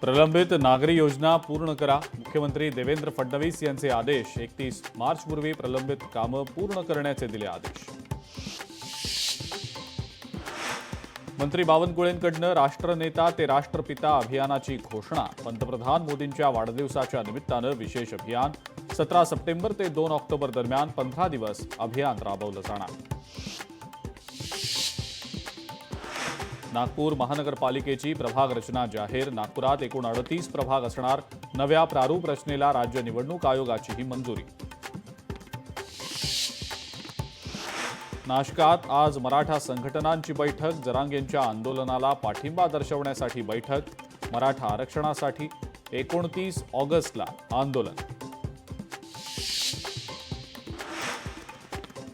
प्रलंबित नागरी योजना पूर्ण करा. मुख्यमंत्री देवेंद्र फडणवीस यांचे आदेश. 31 मार्चपूर्वी प्रलंबित कामं पूर्ण करण्याचे दिले आदेश. मंत्री बावनकुळेंकडनं राष्ट्रनेता ते राष्ट्रपिता अभियानाची घोषणा. पंतप्रधान मोदींच्या वाढदिवसाच्या निमित्तानं विशेष अभियान. 17 सप्टेंबर ते 2 ऑक्टोबर दरम्यान 15 दिवस अभियान राबवलं जाणार. नागपूर महानगरपालिकेची प्रभाग रचना जाहीर. नागपुरात एकूण 38 प्रभाग असणार. नव्या प्रारूप रचनेला राज्य निवडणूक आयोगाचीही मंजुरी. नाशकात आज मराठा संघटनांची बैठक. जरांगेंच्या आंदोलनाला पाठिंबा दर्शवण्यासाठी बैठक. मराठा आरक्षणासाठी 29 ऑगस्टला आंदोलन.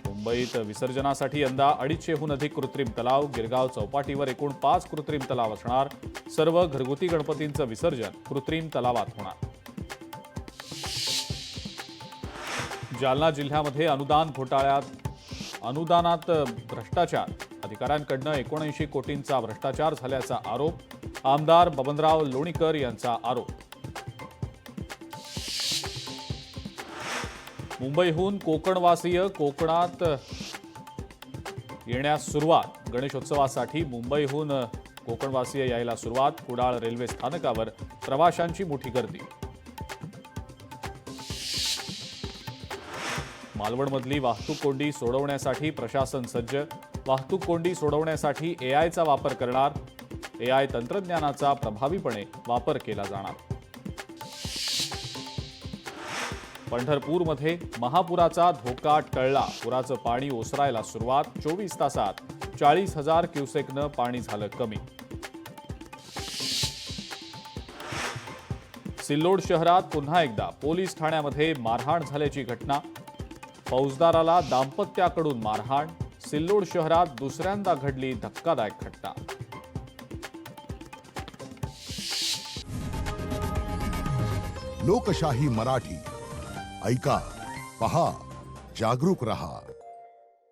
मुंबईत विसर्जनासाठी यंदा 250हून अधिक कृत्रिम तलाव. गिरगाव चौपाटीवर एकूण 5 कृत्रिम तलाव असणार. सर्व घरगुती गणपतींचं विसर्जन कृत्रिम तलावात होणार. जालना जिल्ह्यामध्ये अनुदानात भ्रष्टाचार. अधिकाऱ्यांकडनं 79 कोटींचा भ्रष्टाचार झाल्याचा आरोप. आमदार बबनराव लोणीकर यांचा आरोप. मुंबईहून कोकणवासीय कोकणात येण्यास सुरुवात. गणेशोत्सवासाठी मुंबईहून कोकणवासीय यायला सुरुवात. कुडाळ रेल्वे स्थानकावर प्रवाशांची मोठी गर्दी. मालवणमधली वाहतूक कोंडी सोडवण्यासाठी प्रशासन सज्ज. वाहतूक कोंडी सोडवण्यासाठी एआयचा वापर करणार. एआय तंत्रज्ञानाचा प्रभावीपणे वापर केला जाणार. पंढरपूरमध्ये महापुराचा धोका टळला. पुराचं पाणी ओसरायला सुरुवात. 24 तासात 40,000 क्युसेकनं पाणी झालं कमी. सिल्लोड शहरात पुन्हा एकदा पोलीस ठाण्यामध्ये मारहाण झाल्याची घटना. फौजदाराला दाम्पत्याकडून मारहाण. सिल्लोड शहरात दुसऱ्यांदा घडली धक्कादायक घटना. लोकशाही मराठी ऐका, पहा, जागरूक रहा.